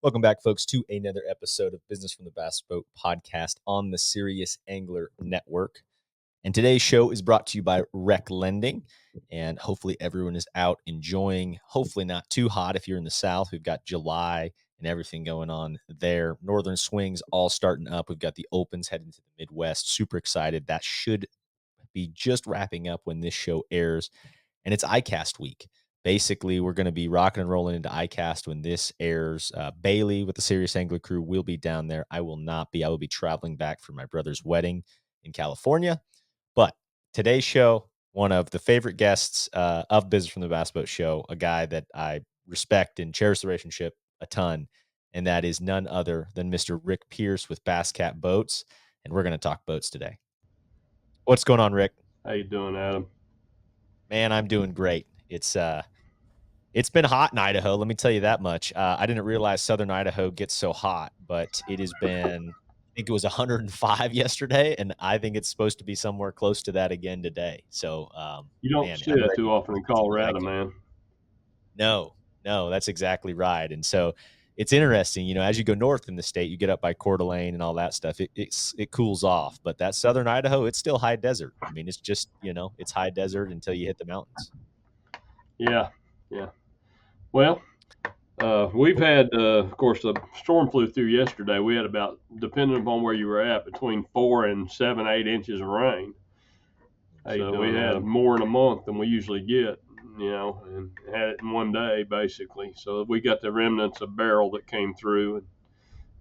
Welcome back, folks, to another episode of Business from the Bass Boat Podcast on the Serious Angler Network. And today's show is brought to you by Rec Lending. And hopefully everyone is out enjoying, hopefully not too hot if you're in the South. We've got July and everything going on there. Northern swings all starting up. We've got the opens heading to the Midwest. Super excited. That should be just wrapping up when this show airs. And it's ICAST week. Basically, we're going to be rocking and rolling into ICAST when this airs. Bailey with the Serious Angler crew will be down there. I will not be. I will be traveling back for my brother's wedding in California. But today's show, one of the favorite guests of Business from the Bass Boat Show, a guy that I respect and cherish the relationship a ton, and that is none other than Mr. Rick Pierce with Bass Cat Boats. And we're going to talk boats today. What's going on, Rick? How you doing, Adam? Man, I'm doing great. It's been hot in Idaho. Let me tell you that much. I didn't realize Southern Idaho gets so hot, but it has been, I think it was 105 yesterday, and I think it's supposed to be somewhere close to that again today. So, You don't man, see I'm that ready too often in to see what I Colorado, can. man. No, that's exactly right. And so it's interesting, as you go north in the state, you get up by Coeur d'Alene and all that stuff. It cools off, but that Southern Idaho, it's still high desert. I mean, it's just, it's high desert until you hit the mountains. Yeah. Well, we've had, of course, the storm flew through yesterday. We had about, depending upon where you were at, between 4 and 7, 8 inches of rain. So we had more in a month than we usually get, and had it in one day, basically. So we got the remnants of Beryl that came through, and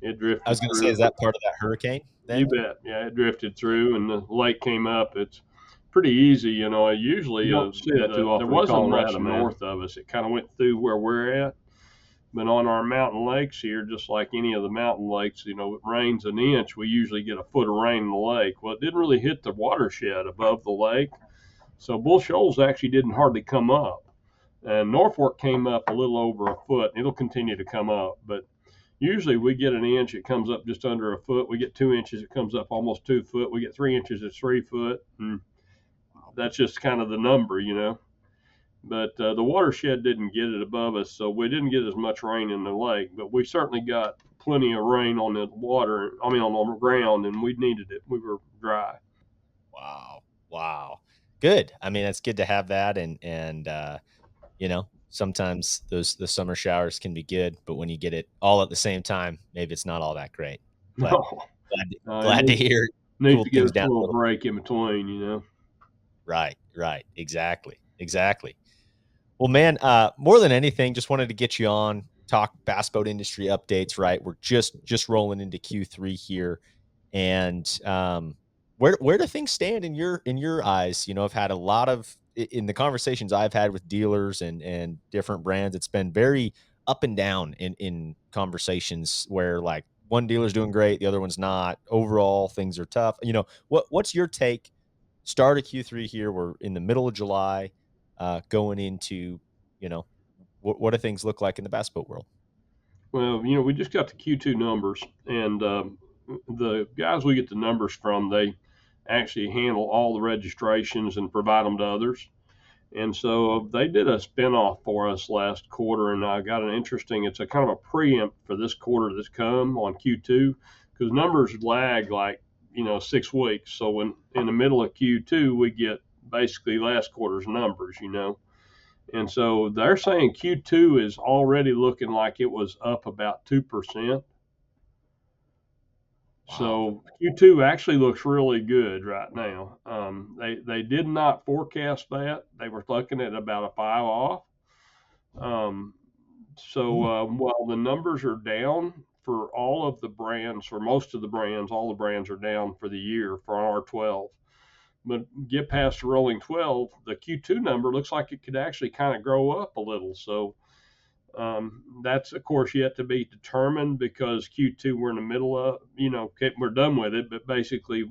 it drifted I was going to through. say, is that part of that hurricane then? You bet. Yeah, it drifted through, and the lake came up. It's pretty easy, Usually, You don't see that too often there in wasn't much Colorado, man. north of us. It kind of went through where we're at. But on our mountain lakes here, just like any of the mountain lakes, it rains an inch. We usually get a foot of rain in the lake. Well, it didn't really hit the watershed above the lake. So Bull Shoals actually didn't hardly come up. And Norfolk came up a little over a foot. It'll continue to come up. But usually we get an inch, it comes up just under a foot. We get 2 inches, it comes up almost 2 foot. We get 3 inches, it's 3 foot. And that's just kind of the number, But the watershed didn't get it above us, so we didn't get as much rain in the lake. But we certainly got plenty of rain on the water. On the ground, and we needed it. We were dry. Wow. Good. I mean, it's good to have that, and sometimes the summer showers can be good, but when you get it all at the same time, maybe it's not all that great. But No, glad to hear need cooled to get things a down a little little. break in between, Right. Exactly. Well, man, more than anything, just wanted to get you on, talk bass boat industry updates, right? We're just rolling into Q3 here. And where do things stand in your eyes? I've had a lot of, in the conversations I've had with dealers and different brands, it's been very up and down in conversations where like one dealer's doing great, the other one's not. Overall, things are tough. What's your take? Start of Q3 here. We're in the middle of July, going into, what do things look like in the bass boat world? Well, we just got the Q2 numbers, and the guys we get the numbers from, they actually handle all the registrations and provide them to others. And so they did a spinoff for us last quarter, and I got it's a kind of a preempt for this quarter that's come on Q2, because numbers lag like, 6 weeks. So when in the middle of Q2, we get basically last quarter's numbers. And so they're saying Q2 is already looking like it was up about 2%. Wow. So Q2 actually looks really good right now. They did not forecast that. They were looking at about a 5 off. While the numbers are down for all of the brands, for most of the brands, all the brands are down for the year for R12. But get past the rolling 12, the Q2 number looks like it could actually kind of grow up a little. So that's, of course, yet to be determined, because Q2 we're in the middle of, we're done with it, but basically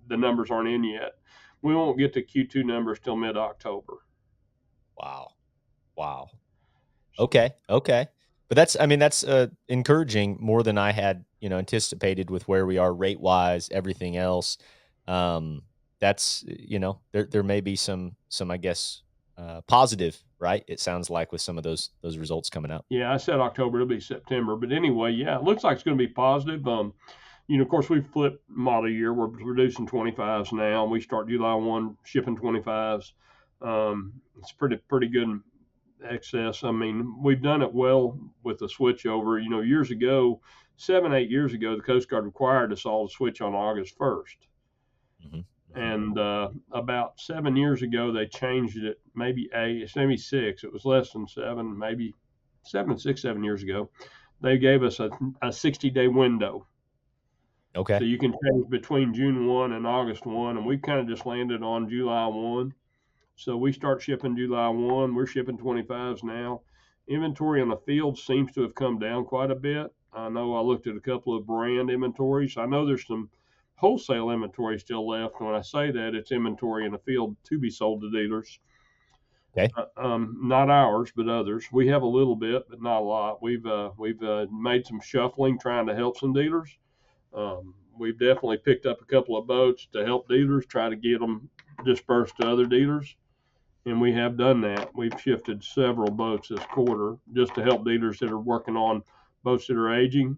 the numbers aren't in yet. We won't get to Q2 numbers till mid-October. Wow. Okay. But that's encouraging, more than I had, anticipated with where we are rate wise, everything else. That's, there may be some, I guess, positive, right? It sounds like with some of those results coming out. Yeah, I said October, it'll be September. But anyway, yeah, it looks like it's going to be positive. Of course, we flipped model year. We're producing 25s now. We start July 1 shipping 25s. It's pretty good excess. I mean, we've done it well with the switch over. Years ago, 7, 8 years ago, the Coast Guard required us all to switch on August 1st. Hmm. Hmm. And about 7 years ago, they changed it. Maybe six. It was less than seven, maybe 7 6 7 years ago. They gave us a 60-day window, so Okay. you can change between June 1 and August 1, and we kind of just landed on July 1. So we start shipping July 1. We're shipping 25s now. Inventory on the field seems to have come down quite a bit. I know I looked at a couple of brand inventories. I know there's some wholesale inventory still left. When I say that, it's inventory in the field to be sold to dealers. Okay. Not ours, but others. We have a little bit, but not a lot. We've made some shuffling trying to help some dealers. We've definitely picked up a couple of boats to help dealers, try to get them dispersed to other dealers. And we have done that. We've shifted several boats this quarter just to help dealers that are working on boats that are aging.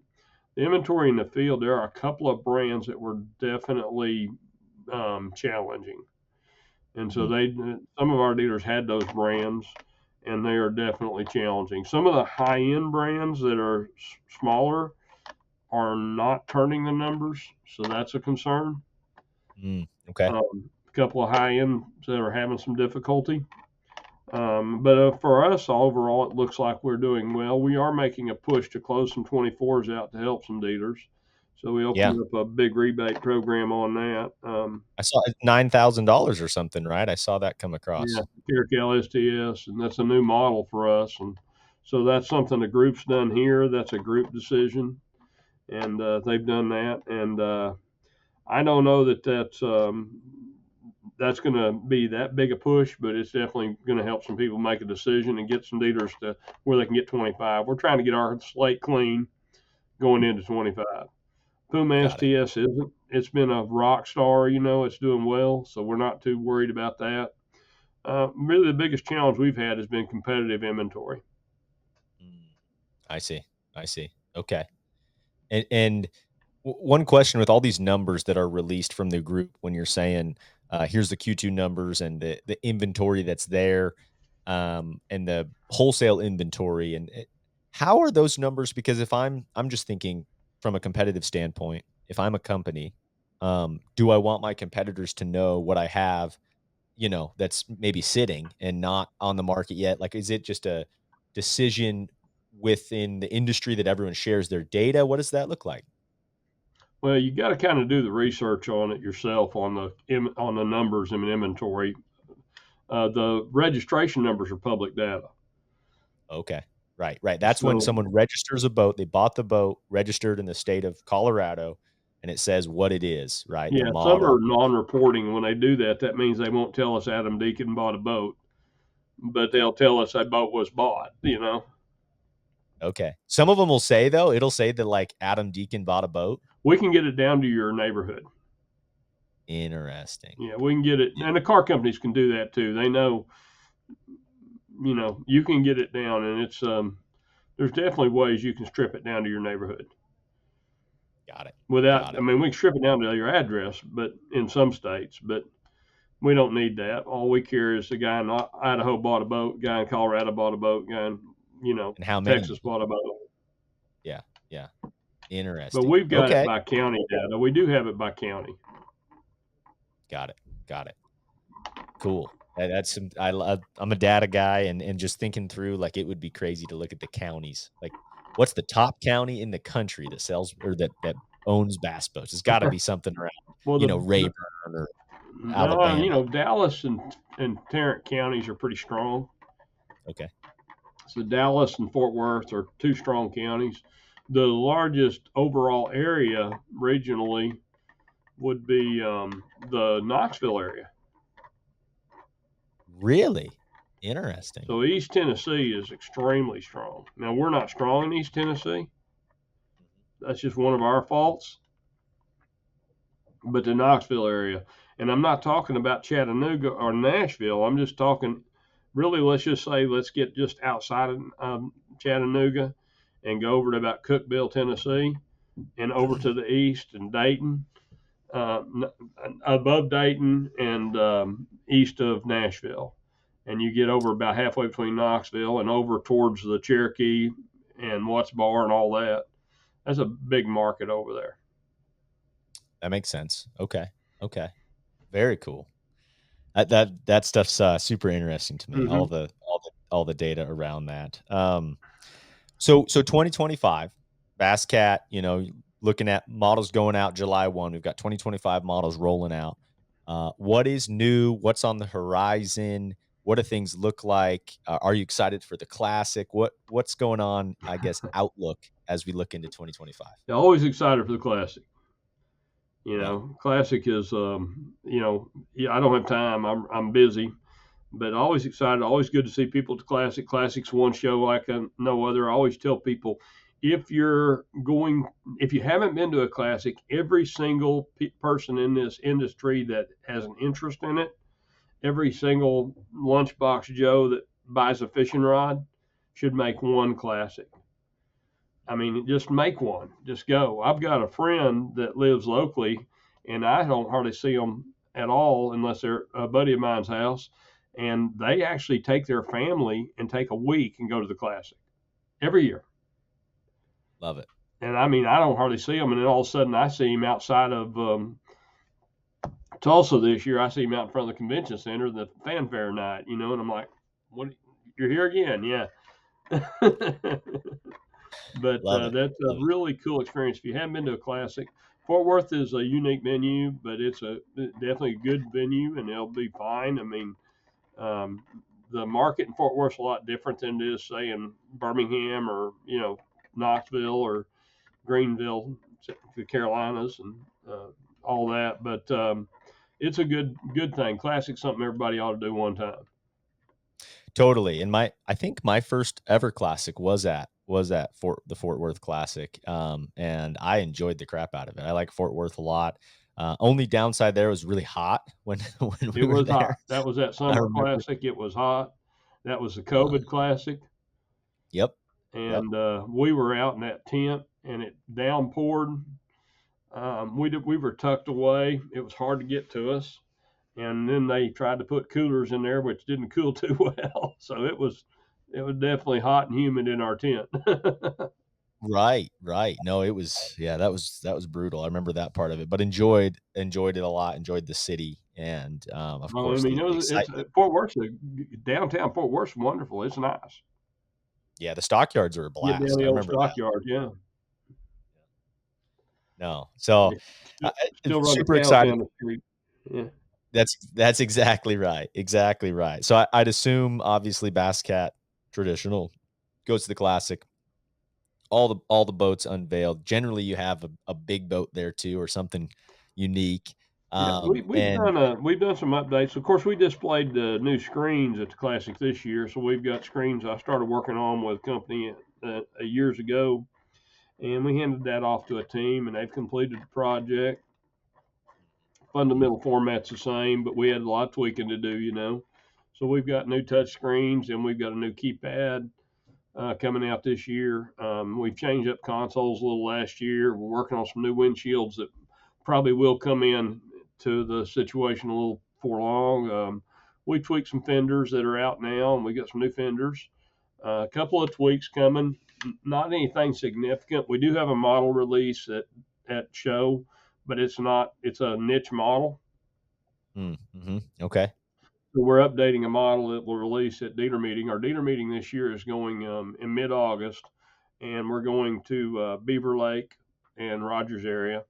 The inventory in the field, there are a couple of brands that were definitely challenging. And so Mm. some of our dealers had those brands, and they are definitely challenging. Some of the high end brands that are smaller are not turning the numbers, so that's a concern. Mm. Okay. A couple of high ends that are having some difficulty. But for us, overall, it looks like we're doing well. We are making a push to close some 24s out to help some dealers. So we Yeah. opened up a big rebate program on that. I saw $9,000 or something, right? I saw that come Yeah, across. Carrick LSTS, and that's a new model for us. And so that's something the group's done here. That's a group decision, and they've done that. And I don't know that that's going to be that big a push, but it's definitely going to help some people make a decision and get some dealers to where they can get 25. We're trying to get our slate clean going into 25. Puma Got it. STS isn't. It's been a rock star, it's doing well, so we're not too worried about that. Really, the biggest challenge we've had has been competitive inventory. Mm. I see. I see. Okay. And one question with all these numbers that are released from the group when you're saying, here's the Q2 numbers and the inventory that's there, and the wholesale inventory, and how are those numbers? Because if I'm just thinking from a competitive standpoint, if I'm a company, do I want my competitors to know what I have, that's maybe sitting and not on the market yet? Like, is it just a decision within the industry that everyone shares their data? What does that look like? Well, you got to kind of do the research on it yourself on the numbers in inventory. The registration numbers are public data. Okay. Right, right. That's when So someone registers a boat, they bought the boat, registered in the state of Colorado, and it says what it is, right? The yeah, some are model. non-reporting. When they do that, that means they won't tell us Adam Deakin bought a boat, but Okay. they'll tell us that boat was bought. Okay. Some of them will say, though, it'll say that, like, Adam Deacon bought a boat. We can get it down to your neighborhood. Interesting. Yeah, we can get it, Yeah, and the car companies can do that too. They know, you can get it down, and it's there's definitely ways you can strip it down to your neighborhood got it. without. Got I it. mean, we can strip it down to your address, but in some states, but we don't need that. All we care is the guy in Idaho bought a boat, guy in Colorado bought a boat, guy in And how Texas many? bought a boat. Yeah, yeah. But Interesting. we've got it Okay. by county data. We do have it by county. Got it. Got it. Cool. That's some. I'm a data guy, and just thinking through, like, it would be crazy to look at the counties. Like, what's the top county in the country that sells or that owns bass boats? It's got to be something around, Well, Rayburn or no, Alabama. Dallas and Tarrant counties are pretty strong. Okay. So Dallas and Fort Worth are two strong counties. The largest overall area regionally would be the Knoxville area. Really interesting. So East Tennessee is extremely strong. Now we're not strong in East Tennessee. That's just one of our faults. But the Knoxville area, and I'm not talking about Chattanooga or Nashville. I'm just talking really, let's just say let's get just outside of Chattanooga and go over to about Cookeville, Tennessee, and over to the east and Dayton, uh, above Dayton and east of Nashville. And you get over about halfway between Knoxville and over towards the Cherokee and Watts Bar and all that. That's a big market over there. That makes sense. Okay. Okay. Very cool. That stuff's super interesting to me. Mm-hmm. All the data around that. So 2025, Bass Cat, looking at models going out July 1. We've got 2025 models rolling out. What is new? What's on the horizon? What do things look like? Are you excited for the classic? What's going on, I guess, outlook as we look into 2025? Always excited for the classic. Yeah. Classic is, yeah, I don't have time. I'm busy, but always excited. Always good to see people at the classic. Classic's one show like no other. I always tell people, if if you haven't been to a classic, every single person in this industry that has an interest in it, every single lunchbox Joe that buys a fishing rod should make one classic. I mean, just make one. Just go. I've got a friend that lives locally, and I don't hardly see them at all unless they're a buddy of mine's house. And they actually take their family and take a week and go to the classic every year. Love it. And I mean, I don't hardly see them, and then all of a sudden I see him outside of Tulsa this year. I see him out in front of the convention center, the fanfare night, and I'm like, "What? You're here again?" Yeah. But Love it. that's a Love it. really cool experience. If you haven't been to a classic, Fort Worth is a unique venue, but it's definitely a good venue, and it'll be fine. I mean, um, the market in Fort Worth's a lot different than it is, say, in Birmingham or Knoxville or Greenville, the Carolinas, and all that. But it's a good thing. Classic's something everybody ought to do one time. Totally. And I think my first ever classic was at the Fort Worth Classic. And I enjoyed the crap out of it. I like Fort Worth a lot. Only downside there was really hot when when It we were was hot. there. That was that I summer remember. classic. It was hot. That was the Uh, COVID classic, yep. Yep. and we were out in that tent, and it downpoured. We were tucked away. It was hard to get to us, and then they tried to put coolers in there, which didn't cool too well. So it was definitely hot and humid in our tent. Right. Right. No, it was. Yeah, that was brutal. I remember that part of it, but enjoyed it a lot. Enjoyed the city, and of Well, I course mean, the it's excitement. Fort Worth. Downtown Fort Worth's wonderful. It's nice. Yeah, the stockyards are a Get down blast. I the old remember that. stockyard. Yeah, No, so still, still run the super cows excited. down the street. Yeah. That's exactly right. Exactly right. So I'd assume obviously Bass Cat traditional goes to the classic. All the boats unveiled. Generally, you have a big boat there too, or something unique. Yeah, we've And done some updates. Of course, we displayed the new screens at the Classic this year, so we've got screens I started working on with a company years ago, and we handed that off to a team, and they've completed the project. Fundamental format's the same, but we had a lot of tweaking to do. So we've got new touch screens, and we've got a new keypad coming out this year. We've changed up consoles a little last year. We're working on some new windshields that probably will come in to the situation a little for long. We tweaked some fenders that are out now, and we got some new fenders. A couple of tweaks coming, not anything significant. We do have a model release at show, but it's not. It's a niche model. okay, So we're updating a model that will release at dealer meeting. Our dealer meeting this year is going in mid-August, and we're going to Beaver Lake and Rogers area,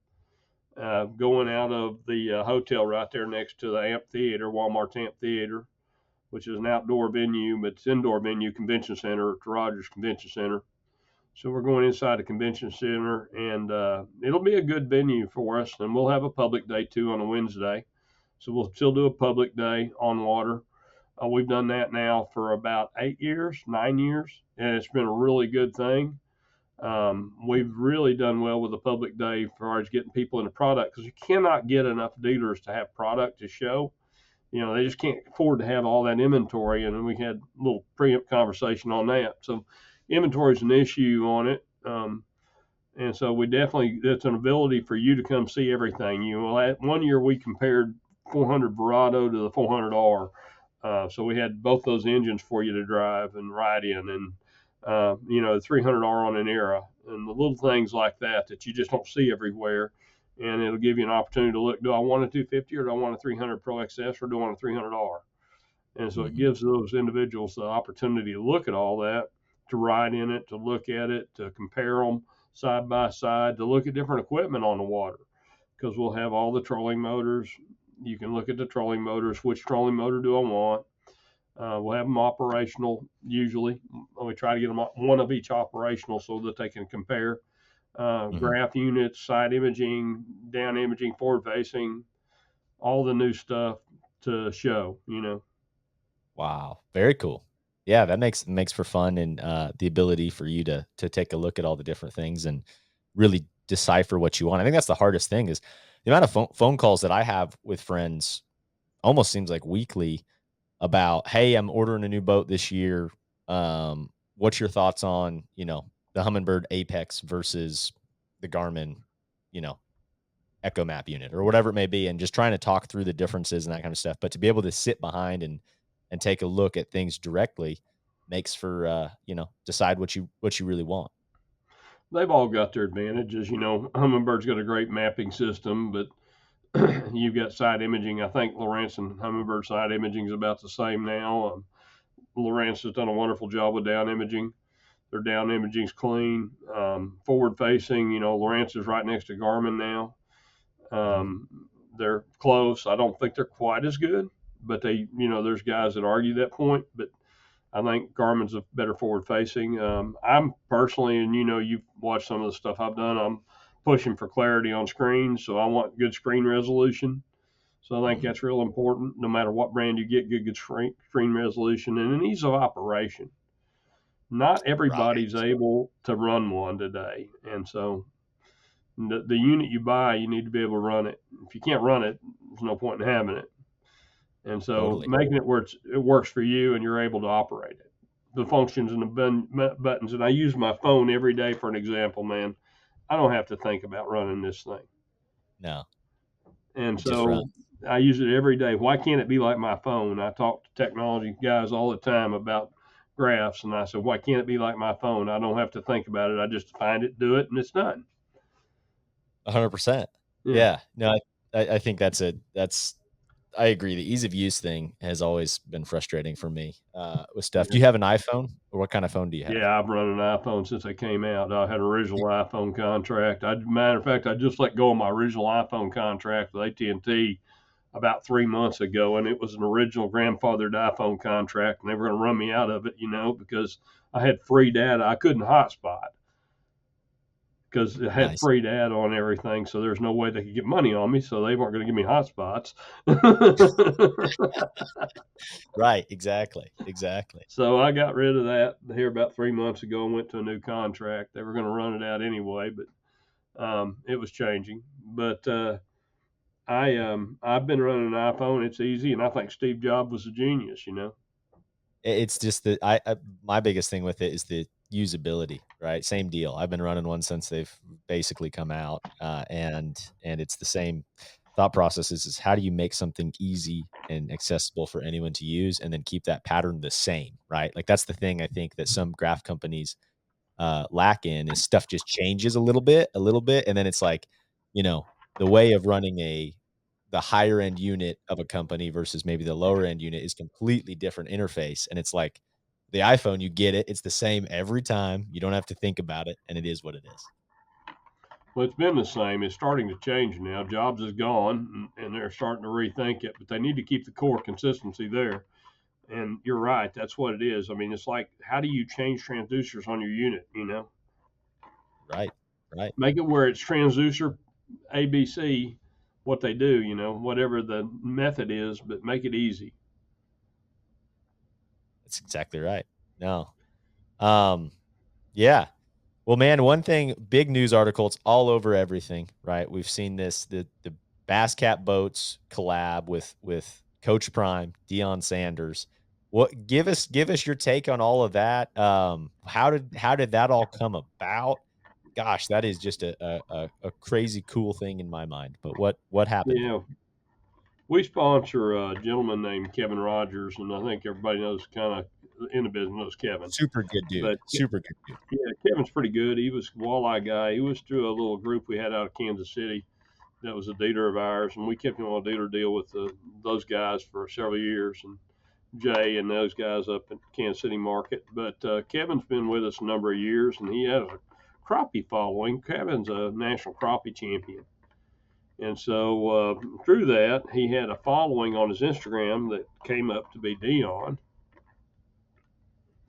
going out of the hotel right there next to the amphitheater, Walmart's amphitheater, which is an outdoor venue, but it's indoor venue convention center to Rogers Convention Center. So we're going inside the convention center, and it'll be a good venue for us. And we'll have a public day too on a Wednesday. So we'll still do a public day on water. We've done that now for about 8 years, 9 years, and it's been a really good thing. We've really done well with the public day as far as getting people into product because you cannot get enough dealers to have product to show. They just can't afford to have all that inventory. And we had a little pre-up conversation on that. So inventory is an issue on it. And so we definitely, it's an ability for you to come see everything. One year we compared 400 Verado to the 400R. So we had both those engines for you to drive and ride in, and the 300R on an Era, and the little things like that that you just don't see everywhere. And it'll give you an opportunity to look: do I want a 250, or do I want a 300 Pro XS, or do I want a 300R? And so it Mhm. gives those individuals the opportunity to look at all that, to ride in it, to look at it, to compare them side by side, to look at different equipment on the water, because we'll have all the trolling motors. You can look at the trolling motors. Which trolling motor do I want? We'll have them operational usually. We try to get them one of each operational so that they can compare Mhm. graph units, side imaging, down imaging, forward facing, all the new stuff to show. Wow, very cool. Yeah, that makes for fun and, the ability for you to take a look at all the different things and really decipher what you want. I think that's the hardest thing is the amount of phone calls that I have with friends almost seems like weekly about, "Hey, I'm ordering a new boat this year. What's your thoughts on, the Humminbird Apex versus the Garmin, you know, Echo Map unit," or whatever it may be, and just trying to talk through the differences and that kind of stuff. But to be able to sit behind and take a look at things directly makes for decide what you really want. They've all got their advantages. Hummingbird's got a great mapping system, but you've got side imaging. I think Lowrance and Humminbird side imaging is about the same now. Lowrance has done a wonderful job with down imaging. Their down imaging's clean. Forward facing, Lowrance is right next to Garmin now. Mhm. They're close. I don't think they're quite as good, but there's guys that argue that point. But I think Garmin's a better forward facing. I'm personally, and you've watched some of the stuff I've done. I'm pushing for clarity on screens, so I want good screen resolution. So I think Mhm. that's real important. No matter what brand you get, good screen resolution and an ease of operation. Not everybody's Right. able to run one today, and so the unit you buy, you need to be able to run it. If you can't run it, there's no point in having it. And so Totally. making it where it works for you and you're able to operate it. The functions and the buttons, and I use my phone every day for an example, man. I don't have to think about running this thing. No, And it just so runs. I use it every day. Why can't it be like my phone? I talk to technology guys all the time about graphs, and I said, why can't it be like my phone? I don't have to think about it. I just find it, do it, and it's done. 100%. Yeah. Yeah. No, I think that's I agree. The ease of use thing has always been frustrating for me, with stuff. Do Yeah. you have an iPhone, or what kind of phone do you have? Yeah, I've run an iPhone since they came out. I had an original iPhone contract. Matter of fact, I just let go of my original iPhone contract with AT&T about 3 months ago, and it was an original grandfathered iPhone contract, and they were going to run me out of it, because I had free data. I couldn't hotspot because it had Nice. free data on everything, so there's no way they could get money on me, so they weren't going to give me hotspots. Right, exactly, exactly. So I got rid of that here about 3 months ago and went to a new contract. They were going to run it out anyway, but it was changing. But I've been running an iPhone. It's easy, and I think Steve Jobs was a genius. It's just that I my biggest thing with it is the usability, right? Same deal. I've been running one since they've basically come out, and it's the same thought process is how do you make something easy and accessible for anyone to use and then keep that pattern the same, right? Like, that's the thing I think that some graph companies lack in is stuff just changes a little bit, and then it's like, you know, the way of running the higher end unit of a company versus maybe the lower end unit is completely different interface, and it's like the iPhone, you get it, it's the same every time, you don't have to think about it, and it is what it is. Well, it's been the same. It's starting to change now. Jobs is gone, and they're starting to rethink it, but they need to keep the core consistency there. And you're right. That's what it is. I mean, it's like, how do you change transducers on your unit? Right, right. Make it where it's transducer ABC, what they do, whatever the method is, but make it easy. That's exactly right. No. Um, yeah. Well, man, one thing, big news article, it's all over everything, right? We've seen this, the Bass Cat Boats collab with Coach Prime, Deion Sanders. What give us your take on all of that. How did that all come about? Gosh, that is just a crazy cool thing in my mind. But what happened? Yeah, we sponsor a gentleman named Kevin Rogers, and I think everybody knows kind of in the business knows Kevin. Super good dude. But Super good dude. yeah, Kevin's pretty good. He was a walleye guy. He was through a little group we had out of Kansas City that was a dealer of ours, and we kept him on a dealer deal with those guys for several years, and Jay and those guys up at Kansas City market. But Kevin's been with us a number of years, and he has a crappie following. Kevin's a national crappie champion. And so through that, he had a following on his Instagram that came up to be Dion.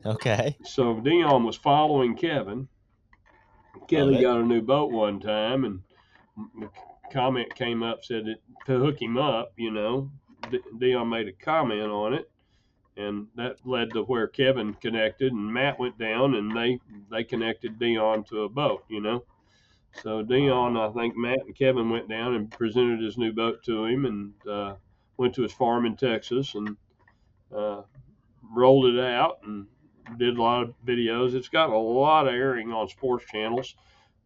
Okay. So Dion was following Kevin. Love Kevin it. got a new boat one time, and the comment came up said that to hook him up, Dion made a comment on it, and that led to where Kevin connected, and Matt went down, and they connected Dion to a boat. So Wow. Dion, I think Matt and Kevin went down and presented his new boat to him, and went to his farm in Texas and uh, rolled it out and did a lot of videos. It's got a lot of airing on sports channels.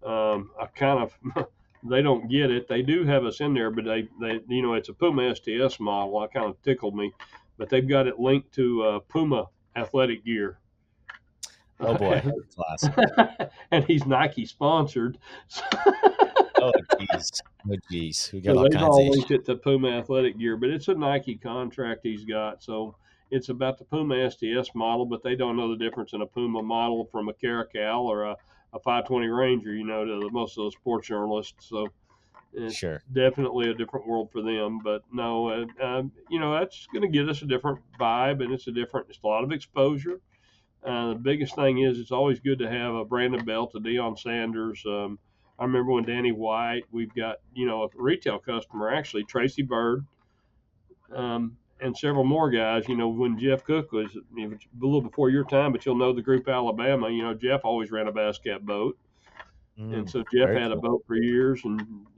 I kind of they don't get it. They do have us in there, but they it's a Puma STS model. I kind of tickled me, but they've got it linked to Puma athletic gear. Oh boy. Classic. And he's Nike sponsored. Oh geez. Oh geez. We got So all they've kinds of all issues. linked it to Puma athletic gear, but it's a Nike contract he's got. So it's about the Puma STS model, but they don't know the difference in a Puma model from a Caracal or a 520 Ranger, to most of those sports journalists. So it's Sure. definitely a different world for them. But no, that's going to get us a different vibe, and it's a lot of exposure. The biggest thing is it's always good to have a Brandon Belt, a Deion Sanders. I remember when Danny White, we've got, a retail customer, actually, Tracy Bird, and several more guys. When Jeff Cook was a little before your time, but you'll know the group Alabama, Jeff always ran a Bascat boat. And so Jeff Very had a cool. boat for years. I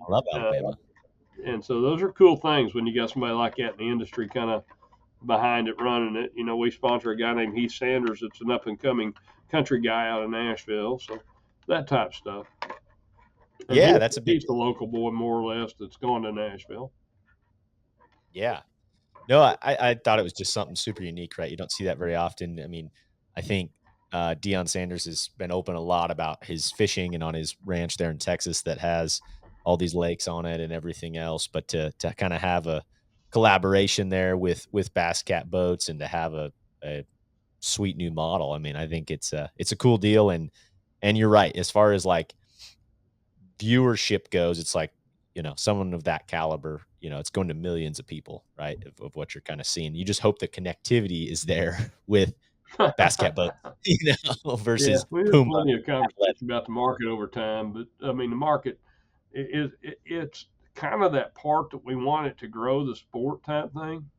love Uh, Alabama. and so those are cool things when you got somebody like that in the industry kind of behind it running it. We sponsor a guy named Heath Sanders that's an up and coming country guy out of Nashville. So that type of stuff. And Yeah, that's a big he's the local boy more or less that's gone to Nashville. yeah. No, I thought it was just something super unique, right? You don't see that very often. I mean, I think Deion Sanders has been open a lot about his fishing and on his ranch there in Texas that has all these lakes on it and everything else. But to kind of have a collaboration there with Bass Cat boats and to have a sweet new model, I mean, I think it's a cool deal. And you're right, as far as like viewership goes, it's like, someone of that caliber, it's going to millions of people, right? Of what you're kind of seeing. You just hope the connectivity is there with Basket boats, Yeah, versus we had Puma plenty of athletic. conversation about the market over time, but I mean, the market it's kind of that part that we want it to grow the sport type thing.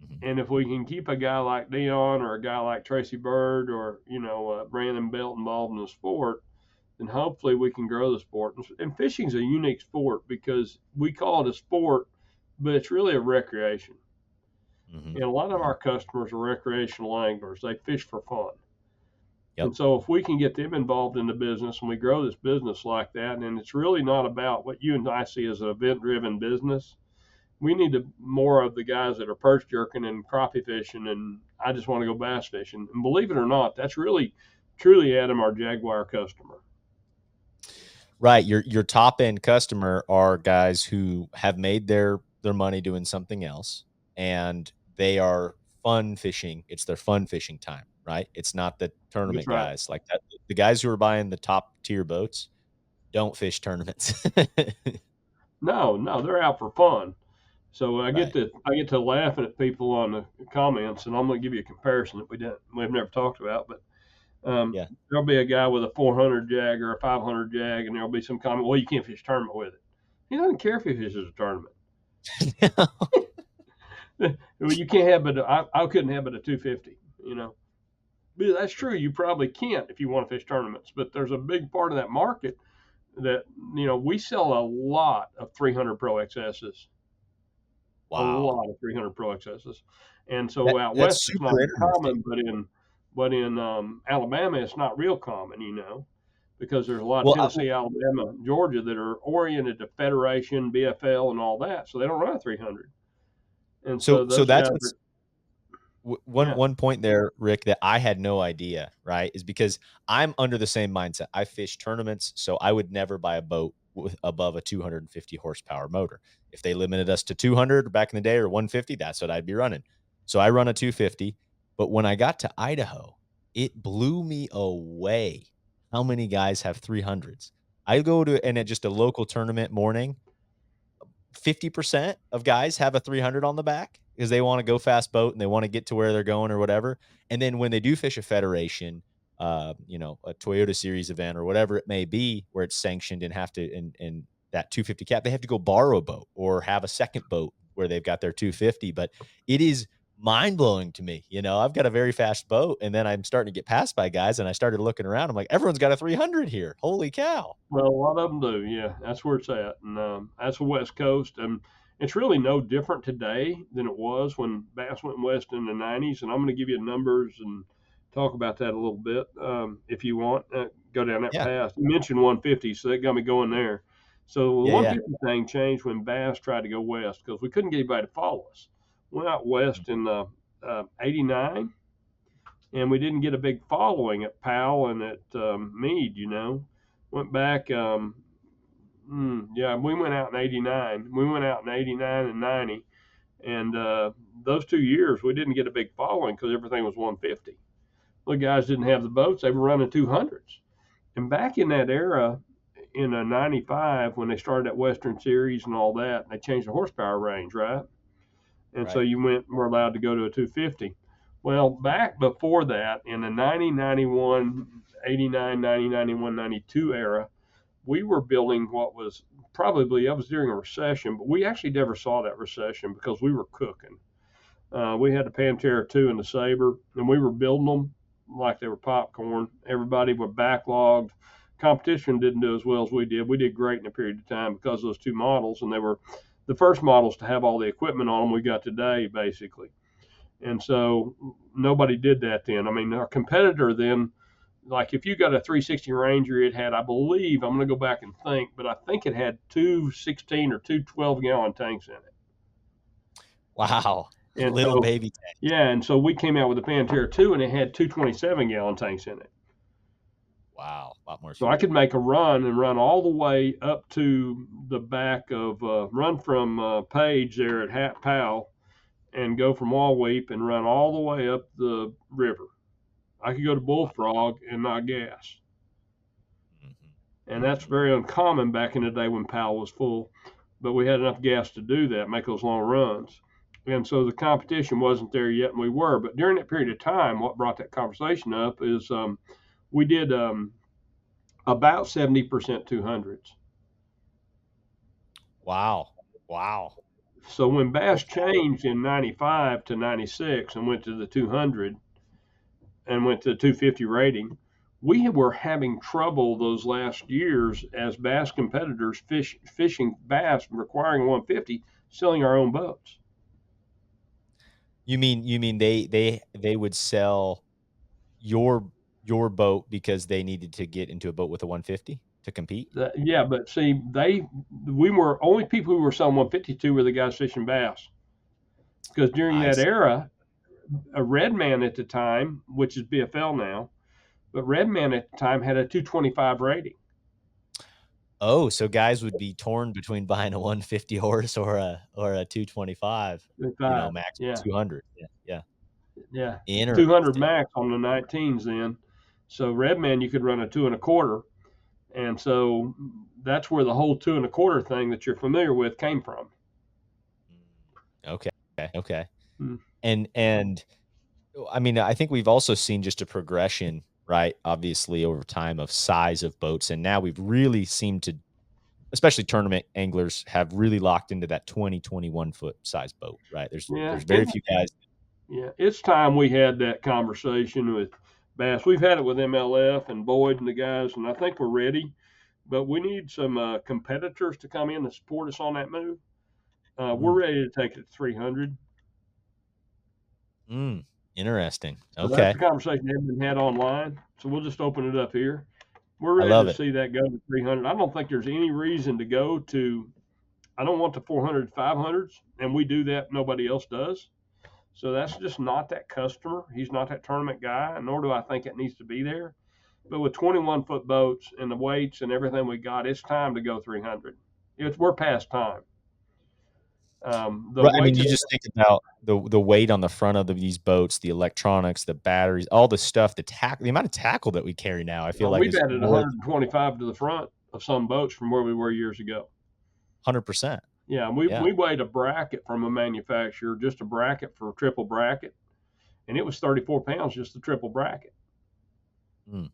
Mhm. And if we can keep a guy like Dion or a guy like Tracy Bird or Brandon Belt involved in the sport, then hopefully we can grow the sport. And fishing's a unique sport because we call it a sport, but it's really a recreation. Mhm. And a lot of Mhm. our customers are recreational anglers. They fish for fun. Yep. And so if we can get them involved in the business and we grow this business like that, and it's really not about what you and I see as an event driven business, we need more of the guys that are perch jerking and crappie fishing and I just want to go bass fishing. And believe it or not, that's really truly Adam, our Jaguar customer. Right. Your top end customer are guys who have made their money doing something else, and they are fun fishing. It's their fun fishing time, right? It's not the That's tournament right. guys like that. The guys who are buying the top tier boats don't fish tournaments. No, no, they're out for fun. So Right. I get to laughing at people on the comments, and I'm going to give you a comparison that we've never talked about, but Yeah. there'll be a guy with a 400 jag or a 500 jag, and there'll be some comment, well, you can't fish a tournament with it. He doesn't care if he fishes a tournament. Well, you can't have it. I couldn't have it at 250. But that's true. You probably can't if you want to fish tournaments. But there's a big part of that market that we sell a lot of 300 Pro XSs. A Wow. lot of 300 Pro XSs. And so out That's west, it's not super as interesting. common, but in Alabama, it's not real common, because there's a lot of Well, Tennessee, Alabama, Georgia that are oriented to Federation, BFL, and all that, so they don't run a 300. And so so those that's guys what's are, yeah. one point there, Rick, that I had no idea, right? Is because I'm under the same mindset. I fish tournaments, so I would never buy a boat with above a 250 horsepower motor. If they limited us to 200 back in the day or 150, that's what I'd be running. So I run a 250. But when I got to Idaho, it blew me away how many guys have 300s. I go to and at just a local tournament morning, 50% of guys have a 300 on the back because they want to go fast boat and they want to get to where they're going or whatever. And then when they do fish a federation, a Toyota series event or whatever it may be, where it's sanctioned and have to, in that 250 cap, they have to go borrow a boat or have a second boat where they've got their 250. But it is mind blowing to me. I've got a very fast boat and then I'm starting to get passed by guys and I started looking around. I'm like, everyone's got a 300 here. Holy cow. Well, a lot of them do, yeah. That's where it's at, and that's the West Coast, and it's really no different today than it was when bass went west in the '90s. And I'm going to give you numbers and talk about that a little bit, if you want. Go down that Yeah. path. You mentioned 150, so that got me going there. So the Yeah. Yeah. 150 thing changed when bass tried to go west because we couldn't get anybody to follow us. Went out west in '89, and we didn't get a big following at Powell and at Meade. Went back. Yeah, we went out in '89. We went out in '89 and '90, and those 2 years we didn't get a big following because everything was 150. The guys didn't have the boats; they were running 200s. And back in that era, in '95, when they started that Western Series and all that, they changed the horsepower range, right? And so Right. you were allowed to go to a 250. Well, back before that, in the 90, 91, 89, 90, 91, 92 era, we were building what was probably, I was during a recession, but we actually never saw that recession because we were cooking. We had the Pantera 2 and the Sabre, and we were building them like they were popcorn. Everybody were backlogged. Competition didn't do as well as we did. We did great in a period of time because of those two models, and they were the first models to have all the equipment on them we got today, basically. And so nobody did that then. I mean, our competitor then, like if you got a 360 Ranger, it had, I believe, I'm going to go back and think, but I think it had two 16 or two 12-gallon tanks in it. Wow. And Little so, baby. yeah, and so we came out with the Pantera 2, and it had two 27-gallon tanks in it. Wow, a lot more So I could fuel. make a run and run all the way up to the back of, run from Page there at Hat Powell and go from Walweep and run all the way up the river. I could go to Wow. Bullfrog and not gas. Mhm, And that's mhm. very uncommon back in the day when Powell was full, but we had enough gas to do that, make those long runs. And so the competition wasn't there yet, and we were. But during that period of time, what brought that conversation up is we did about 70% 200s. Wow. Wow. So when Bass Okay. changed in 95 to 96 and went to the 200 and went to the 250 rating, we were having trouble those last years as bass competitors fishing bass requiring 150, selling our own boats. You mean they would sell your your boat because they needed to get into a boat with a 150 to compete? Yeah, but see, we were only people who were selling 152 were the guys fishing bass because during I that see. era, a Redman at the time, which is BFL now, but Redman at the time had a 225 rating. Oh, so guys would be torn between buying a 150 horse or a 225, 25, max yeah. 200. Yeah, yeah. Yeah, 200 Interesting. max on the 19s then. So Redman, you could run a two and a quarter, and so that's where the whole two and a quarter thing that you're familiar with came from. Mm, okay, okay. Hmm. And I mean, I think we've also seen just a progression, right? Obviously, over time of size of boats, and now we've really seemed to, especially tournament anglers, have really locked into that 20, 21 foot size boat, right? Yeah, There's very few guys. yeah, it's time we had that conversation with Bass. We've had it with MLF and Boyd and the guys, and I think we're ready. But we need some competitors to come in and support us on that move. We're Mm. ready to take it to 300. Mm. Interesting. So that's Okay. a conversation that hasn't been had online. So we'll just open it up here. We're I ready love to it. see that go to 300. I don't think there's any reason to go to. I don't want the 400, 500s, and we do that. Nobody else does. So that's just not that customer. He's not that tournament guy, nor do I think it needs to be there. But with 21-foot boats and the weights and everything we got, it's time to go 300. We're past time. The Right. I mean, weights, you just think about the weight on the front of these boats, the electronics, the batteries, all the stuff, the amount of tackle that we carry now, I feel like we've is added more than 125 to the front of some boats from where we were years ago. 100%. Yeah, we Yeah. we weighed a bracket from a manufacturer, just a bracket for a triple bracket, and it was 34 pounds just the triple bracket. Mm.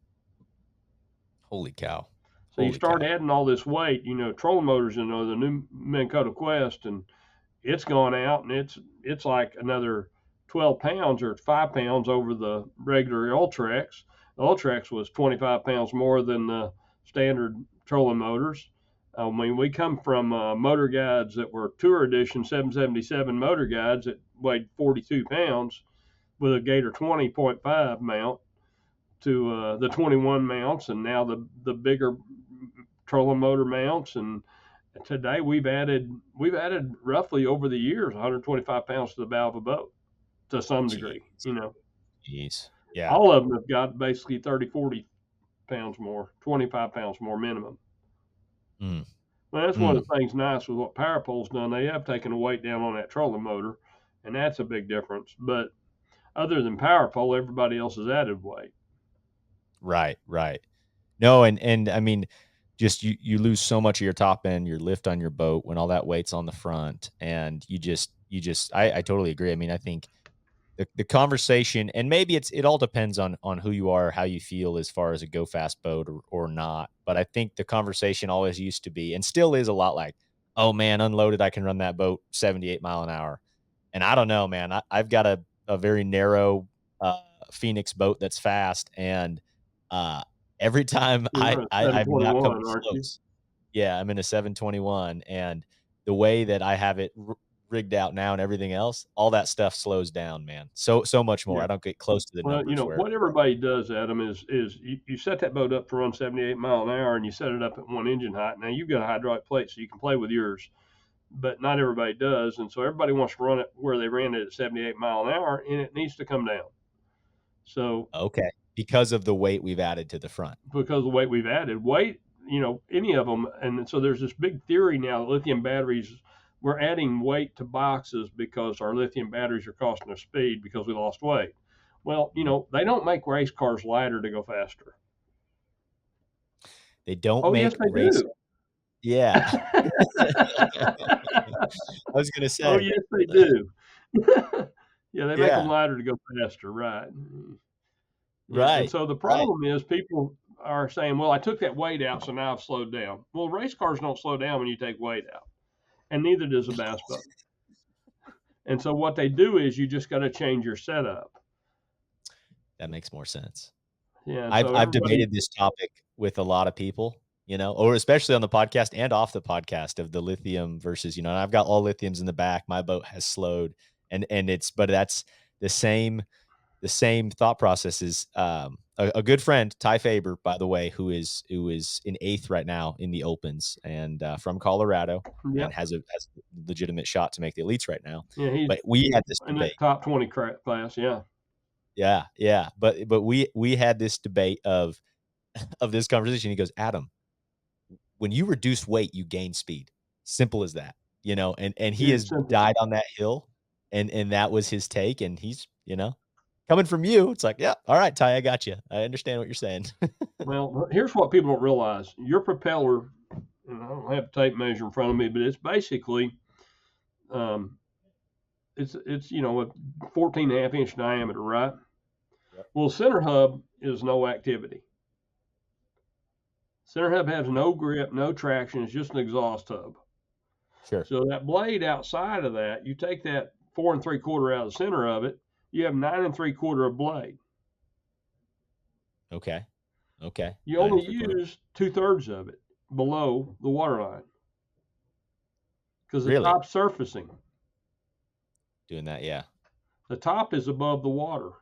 Holy cow. So you Holy start cow. adding all this weight, trolling motors, the new Minn Kota Quest, and it's gone out, and it's like another 12 pounds or 5 pounds over the regular Ultrex. The Ultrex was 25 pounds more than the standard trolling motors. I mean, we come from motor guides that were Tour Edition 777 motor guides that weighed 42 pounds with a Gator 20.5 mount to the 21 mounts, and now the bigger trolling motor mounts. And today we've added roughly over the years 125 pounds to the bow of a boat to some Jeez. degree. Jeez. Yeah. All of them have got basically 30, 40 pounds more, 25 pounds more minimum. Mm. Well, that's one of Mm. the things nice with what PowerPole's done. They have taken the weight down on that trolling motor, and that's a big difference. But other than PowerPole, everybody else has added weight. Right. Right. No, and I mean, just you lose so much of your top end, your lift on your boat when all that weight's on the front, and you just I totally agree. I mean, I think the conversation, and maybe it all depends on who you are, how you feel as far as a go fast boat or not. But I think the conversation always used to be and still is a lot like, oh man, unloaded, I can run that boat 78 mile an hour. And I don't know, man. I've got a very narrow Phoenix boat that's fast, and uh, every time You're a I've not come 721, aren't you? close. Yeah, I'm in a 721, and the way that I have it rigged out now and everything else, all that stuff slows down, man. So much more. Yeah. I don't get close to the Well, numbers where what everybody does, Adam, is you set that boat up to run 78 mile an hour, and you set it up at one engine height. Now you've got a hydraulic plate, so you can play with yours, but not everybody does, and so everybody wants to run it where they ran it at 78 mile an hour, and it needs to come down. So okay, because of the weight we've added to the front. because of the weight we've added, any of them, and so there's this big theory now that lithium batteries. We're adding weight to boxes because our lithium batteries are costing us speed because we lost weight. Well, Mm. they don't make race cars lighter to go faster. They don't Oh, yes, make they race. do. Yeah. I was gonna Oh, say. yes, they do. Yeah, they make them Yeah. lighter to go faster, right? Yeah, and Right. so the Right. problem is people are saying, "Well, I took that weight out, so now I've slowed down." Well, race cars don't slow down when you take weight out, and neither does a bass boat. And so what they do is you just got to change your setup. That makes more sense. Yeah, and I've so I've everybody, debated this topic with a lot of people, or especially on the podcast and off the podcast of the lithium versus, and I've got all lithiums in the back. My boat has slowed, and but that's the same the same thought process is a good friend, Ty Faber, by the way, who is in eighth right now in the opens and from Colorado yeah, and has a legitimate shot to make the elites right now. yeah, he's But we had this in that debate. top 20 class. Yeah, Yeah, yeah. But we had this debate of this conversation. He goes, Adam, when you reduce weight, you gain speed. Simple as that. And he it's has simple. died on that hill, and that was his take. And he's, coming from you, it's like, yeah, all right, Ty, I got you. I understand what you're saying. Well, here's what people don't realize: your propeller, and I don't have a tape measure in front of me, but it's basically, um, it's a 14 and a half inch diameter, right? Yep. Well, center hub is no activity. Center hub has no grip, no traction. It's just an exhaust hub. Sure. So that blade outside of that, you take that 4 3/4 out of the center of it, you have 9 3/4 of blade. Okay. Okay. You Nine and only three quarter. use 2/3 of it below the water line because the Really? top's surfacing. Doing that, yeah. The top is above the water.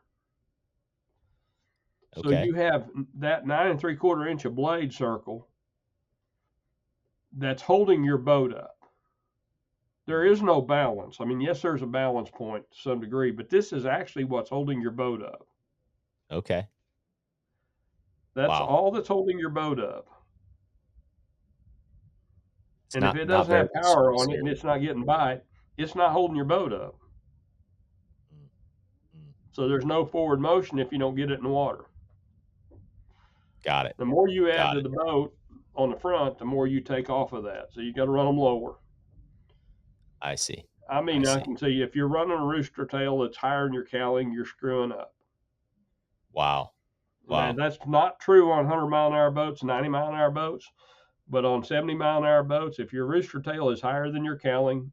So Okay. you have that 9 3/4 inch of blade circle that's holding your boat up. There Hmm. is no balance. I mean, yes, there's a balance point to some degree, but this is actually what's holding your boat up. Okay. That's Wow. all that's holding your boat up. It's And if not it not doesn't very have much power surface on it and area. it's not getting by, it's not holding your boat up. Mm, mm. So there's no forward motion if you don't get it in the water. Got it. The more you add Got to it. the boat on the front, the more you take off of that. So you got to run them lower. I see. I I mean, I see. can tell you if you're running a rooster tail that's higher than your cowling, you're screwing up. Wow. And Wow. that's not true on 100-mile-an-hour boats, 90-mile-an-hour boats, but on 70-mile-an-hour boats, if your rooster tail is higher than your cowling,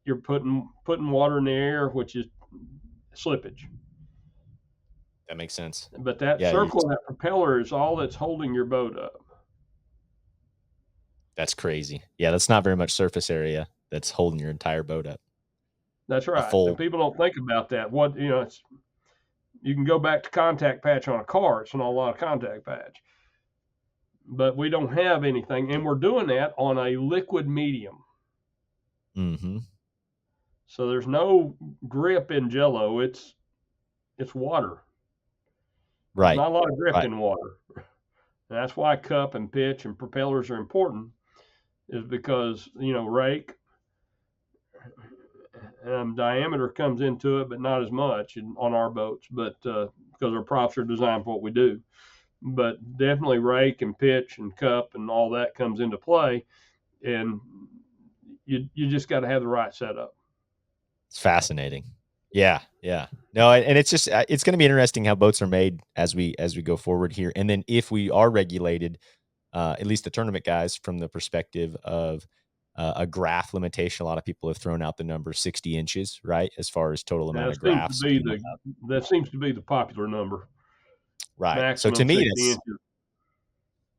you're putting water in the air, which is slippage. That makes sense. But that Yeah, you circle and that propeller is all that's holding your boat up. that's crazy. Yeah, that's not very much surface area that's holding your entire boat up. That's A right. And full people don't think about that. It's you can go back to contact patch on a car. It's not a lot of contact patch. But we don't have anything, and we're doing that on a liquid medium. Mhm. So there's no grip in Jello. It's water. There's Right. not a lot of grip Right. in water. And that's why cup and pitch and propellers are important, is because rake diameter comes into it, but not as much on our boats. But because our props are designed for what we do, but definitely rake and pitch and cup and all that comes into play, and you just got to have the right setup. It's fascinating. Yeah, yeah. No, and it's just it's going to be interesting how boats are made as we go forward here. And then if we are regulated, at least the tournament guys, from the perspective of a graph limitation, a lot of people have thrown out the number 60 inches, right, as far as total amount That of seems to graphs be being the allowed. that seems to be the popular number, Right. So to maximum me, 60 that's inches.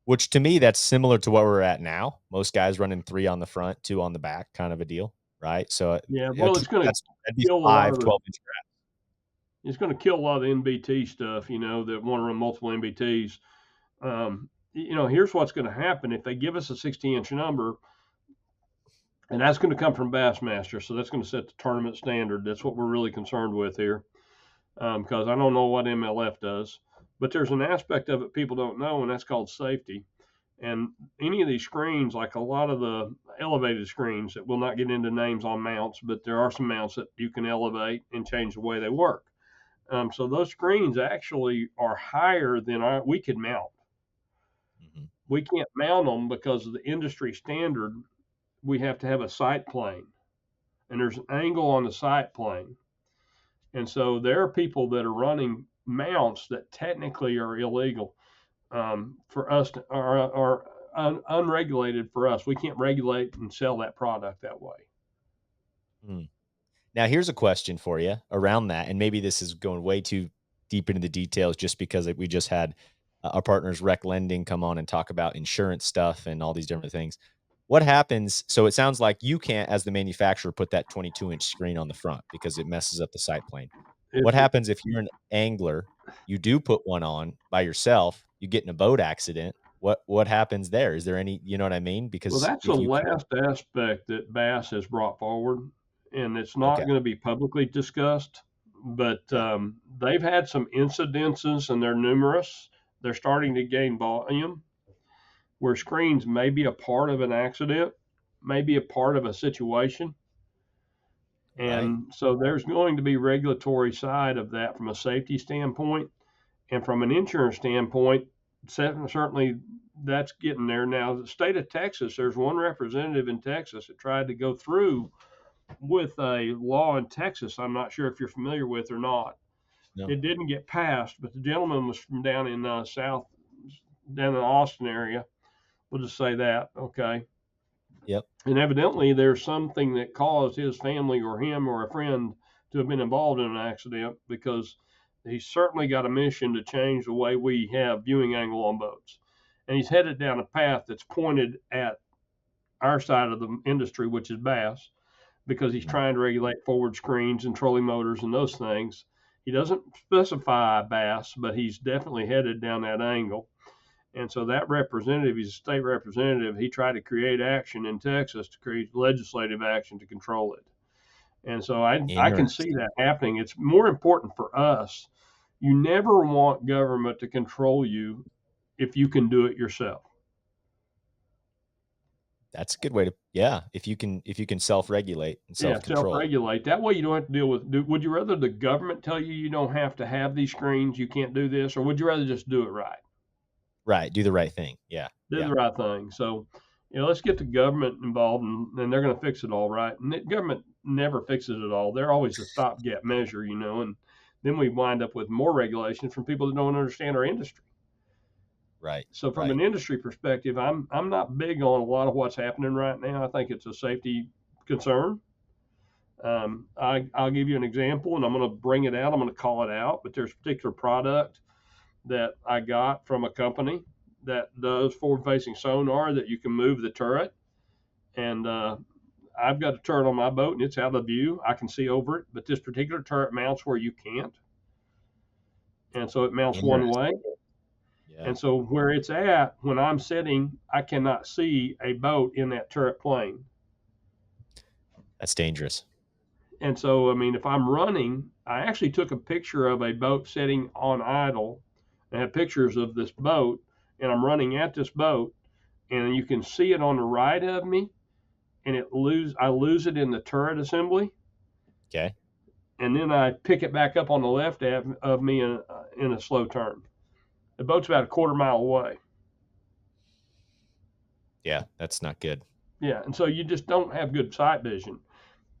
which to me that's similar to what we're at now. Most guys running 3 on the front, 2 on the back, kind of a deal, right? So Yeah, well, that'd be kill a lot five of the 12 inch graphs. it's going to kill a lot of the NBT stuff. That want to run multiple NBTs. Here's what's going to happen if they give us a 60-inch number, and that's going to come from Bassmaster. So that's going to set the tournament standard. That's what we're really concerned with here, because I don't know what MLF does, but there's an aspect of it people don't know, and that's called safety. And any of these screens, like a lot of the elevated screens, that will not get into names on mounts, but there are some mounts that you can elevate and change the way they work. So those screens actually are higher than we could mount. Mhm. We can't mount them because of the industry standard. We have to have a sight plane, and there's an angle on the sight plane. And so there are people that are running mounts that technically are illegal for us to, are unregulated for us. We can't regulate and sell that product that way. Mm. Now, here's a question for you around that, and maybe this is going way too deep into the details just because we just had our partners Rec Lending come on and talk about insurance stuff and all these different things. What happens? So it sounds like you can't, as the manufacturer, put that 22-inch screen on the front because it messes up the sight plane. What If happens if you're an angler, you do put one on by yourself, you get in a boat accident? What happens there? Is there any, you know what I mean? Well, Because that's the if you can't, last aspect that Bass has brought forward, and it's okay, not going to be publicly discussed. But yeah, they've had some incidences, and they're numerous. They're starting to gain volume where screens may be a part of an accident, may be a part of a situation. right, And so there's going to be regulatory side of that from a safety standpoint, and from an insurance standpoint, certainly that's getting there. Now, the state of Texas, there's one representative in Texas that tried to go through with a law in Texas. I'm not sure if you're familiar with or not. no, It didn't get passed, but the gentleman was from down in down in the Austin area. We'll just say that, okay. yep, And evidently, there's something that caused his family or him or a friend to have been involved in an accident, because he's certainly got a mission to change the way we have viewing angle on boats. And he's headed down a path that's pointed at our side of the industry, which is bass, because he's Mhm. trying to regulate forward screens and trolling motors and those things. He doesn't specify bass, but he's definitely headed down that angle. And so that representative, he's a state representative, he tried to create action in Texas to create legislative action to control it. And so I can see Interesting. that happening. It's more important for us. You never want government to control you if you can do it yourself. That's a good way to, yeah. If you can self-regulate and Yeah, self-control. self-regulate. That way you don't have to deal with. Would you rather the government tell you you don't have to have these screens, you can't do this, or would you rather just do it right? Right. Do the right thing. Yeah. Do Yeah. the right thing. So, let's get the government involved, and they're going to fix it all, right? And the government never fixes it all. They're always a stopgap measure, and then we wind up with more regulation from people that don't understand our industry. Right. So, from an Right. industry perspective, I'm not big on a lot of what's happening right now. I think it's a safety concern. I'll give you an example, and I'm going to bring it out. I'm going to call it out. But there's a particular product that I got from a company that does forward-facing sonar that you can move the turret. And I've got a turret on my boat, and it's out of view. I can see over it, but this particular turret mounts where you can't, and so it mounts one Interesting. way. Yeah. And so where it's at, when I'm sitting, I cannot see a boat in that turret plane. That's dangerous. And so, I mean, if I'm running, I actually took a picture of a boat sitting on idle. I have pictures of this boat, and I'm running at this boat, and you can see it on the right of me, and I lose it in the turret assembly, Okay. and then I pick it back up on the left of me in a slow turn. The boat's about a quarter mile away. Yeah. That's not good. Yeah, and so you just don't have good sight vision.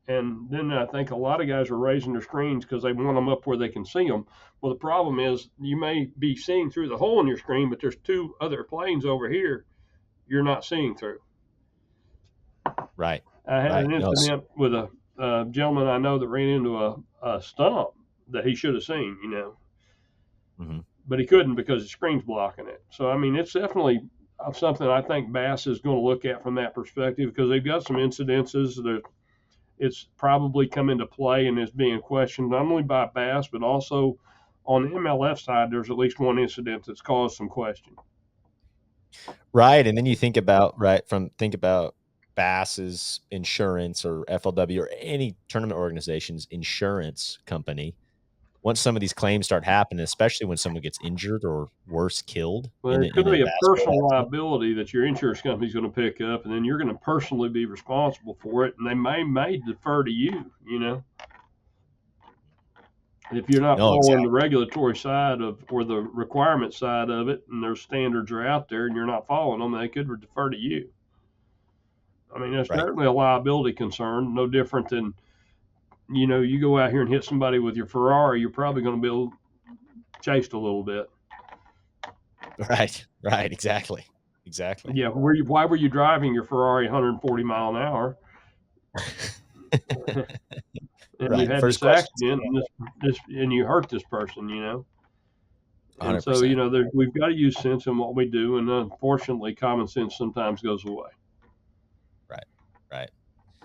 And then I think a lot of guys are raising their screens because they want them up where they can see them. Well, the problem is you may be seeing through the hole in your screen, but there's two other planes over here you're not seeing through. Right. I had Right. an No. incident with a gentleman I know that ran into a stump that he should have seen, Mhm. but he couldn't because the screen's blocking it. So, I mean, it's definitely something I think Bass is going to look at from that perspective because they've got some incidences that it's probably come into play and is being questioned not only by Bass, but also on the MLF side, there's at least one incident that's caused some question. Right. And then you think about, think about Bass's insurance or FLW or any tournament organization's insurance company. Once some of these claims start happening, especially when someone gets injured or worse, killed Well, in there could a be a bass boat personal accident. liability that your insurance company's going to pick up, and then you're going to personally be responsible for it, and they may defer to you. If you're not No, following exactly. the regulatory side of or the requirement side of it, and their standards are out there, and you're not following them, they could defer to you. I mean, it's Right. certainly a liability concern, no different than you go out here and hit somebody with your Ferrari, you're probably going to be chased a little bit. Right. Right. Exactly. Exactly. Yeah, why were you driving your Ferrari 140 mile an hour and you Right. had First this question's accident coming and this and you hurt this person? up. And so 100%. we've got to use sense in what we do, and unfortunately, common sense sometimes goes away. Right. Right.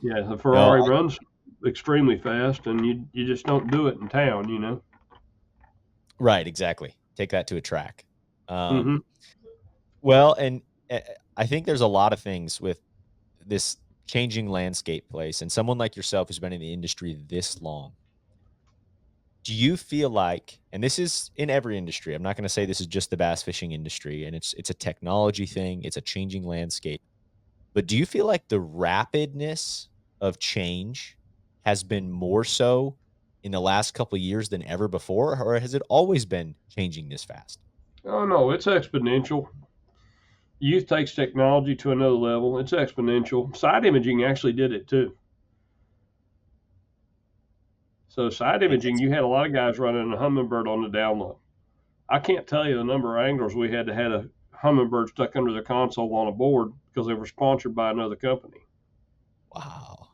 Yeah, the No, Ferrari runs extremely fast, and you just don't do it in town. right. Exactly. Take that to a track. Mm-hmm. Um, well, and I think there's a lot of things with this changing landscape place, and someone like yourself who's been in the industry this long. Do you feel like, and this is in every industry, I'm not going to say this is just the bass fishing industry, and it's a technology thing, it's a changing landscape. But do you feel like the rapidness of change has been more so in the last couple of years than ever before, or has it always been changing this fast? Oh no, it's exponential. Youth takes technology to another level. It's exponential. Side imaging actually did it too. So side And imaging, that's you had a lot of guys running a Humminbird on the down low. I can't tell you the number of anglers we had to had a Humminbird stuck under the console on a board because they were sponsored by another company. wow.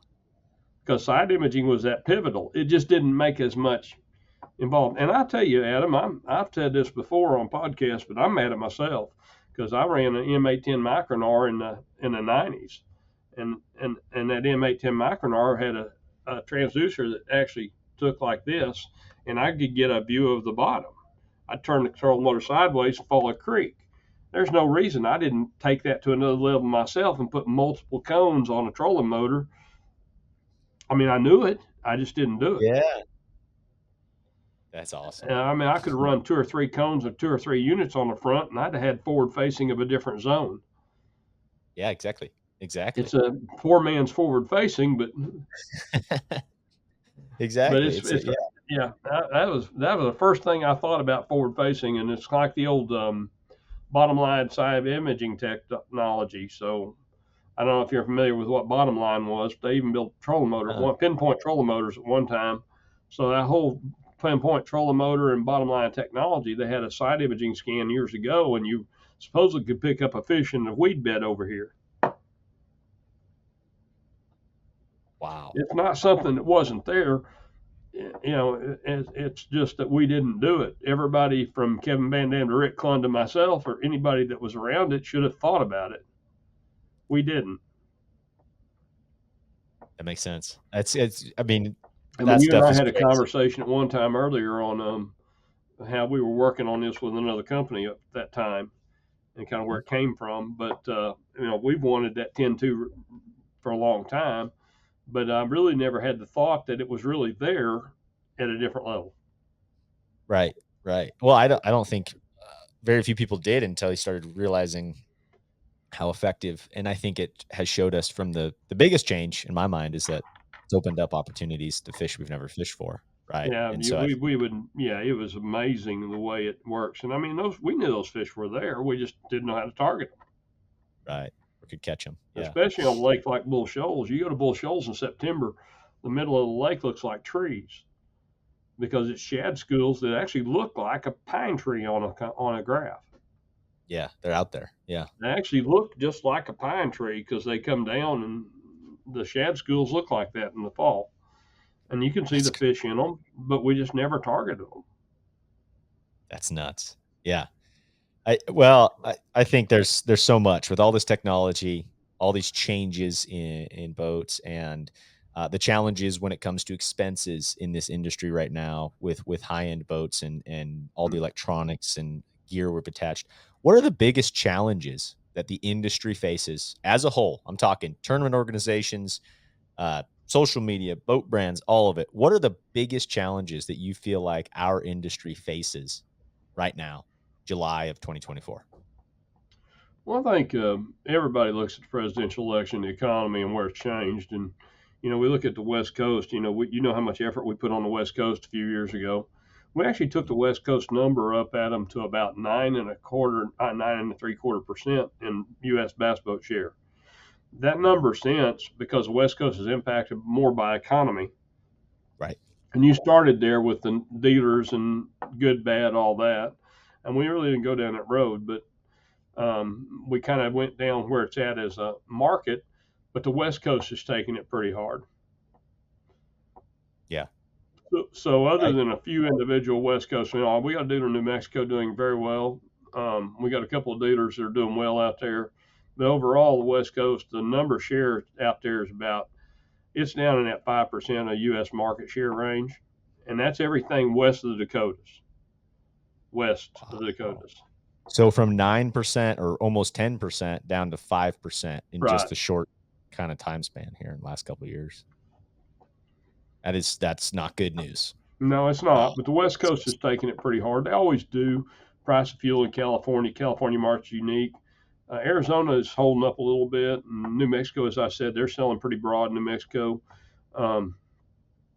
Because side imaging was that pivotal. It just didn't make as much involved. And I tell you, Adam, I've said this before on podcasts, but I'm mad at myself because I ran an M810 Micronar in the '90s, and that M810 micronar had a transducer that actually took like this, and I could get a view of the bottom. I'd turn the control motor sideways and follow a creek. There's no reason I didn't take that to another level myself and put multiple cones on a trolling motor. I mean, I knew it, I just didn't do it. Yeah. That's awesome. I mean, I could have run 2 or 3 cones of 2 or 3 units on the front, and I'd have had forward facing of a different zone. Yeah, exactly. Exactly. It's a poor man's forward facing, but Exactly. it's Yeah. yeah. That was the first thing I thought about forward facing, and it's like the old bottom line side imaging technology. So I don't know if you're familiar with what bottom line was. But they even built trolling motor, Uh, one pinpoint trolling motors at one time. So that whole pinpoint trolling motor and bottom line technology, they had a side imaging scan years ago, and you supposedly could pick up a fish in the weed bed over here. wow. It's not something that wasn't there. It's just that we didn't do it. Everybody from Kevin Van Dam to Rick Clunn to myself or anybody that was around it should have thought about it. We didn't. That makes sense. It's I mean, I mean, that you and stuff I is had a crazy. conversation at one time earlier on how we were working on this with another company at that time and kind of where Mhm. it came from. But, we've wanted that 10-2 for a long time, but I really never had the thought that it was really there at a different level. Right. Right. Well, I don't think very few people did until he started realizing how effective. And I think it has showed us from the biggest change in my mind is that it's opened up opportunities to fish we've never fished for. Right. Yeah, And so I think, we would. Yeah, it was amazing the way it works. And I mean, those we knew those fish were there. We just didn't know how to target them, right. We could catch them. Yeah. especially on a lake like Bull Shoals. You go to Bull Shoals in September, the middle of the lake looks like trees because it's shad schools that actually look like a pine tree on a graph. Yeah. They're out there. Yeah. They actually look just like a pine tree because they come down and the shad schools look like that in the fall. And you can see That's the fish in them, but we just never targeted them. that's nuts. Yeah. I think there's so much with all this technology, all these changes in boats, and the challenges when it comes to expenses in this industry right now with high end boats and all the electronics and gear we've attached. What are the biggest challenges that the industry faces as a whole? I'm talking tournament organizations, social media, boat brands, all of it. What are the biggest challenges that you feel like our industry faces right now, July of 2024? Well, I think everybody looks at the presidential election, the economy, and where it's changed. And we look at the West Coast. You know how much effort we put on the West Coast a few years ago. We actually took the West Coast number up at them to about 9.25%, 9.75% in U.S. bass boat share. That number since, because the West Coast is impacted more by economy, Right. and you started there with the dealers and good, bad, all that, and we really didn't go down that road, but we kind of went down where it's at as a market, but the West Coast is taking it pretty hard. Yeah. So other Right. than a few individual West Coast, we got a dealer in New Mexico doing very well. We got a couple of dealers that are doing well out there, but overall, the West Coast, the number share out there is it's down in that 5% of U.S. market share range, and that's everything west of the Dakotas. West of the Wow. Dakotas, So from 9% or almost 10% down to 5% in right? just a short kind of time span here in the last couple of years. That's not good news. No, it's Uh, not. But the West Coast is taking it pretty hard. They always do. Price of fuel in California, California market's unique. Arizona is holding up a little bit. And New Mexico, as I said, they're selling pretty broad in New Mexico. Um,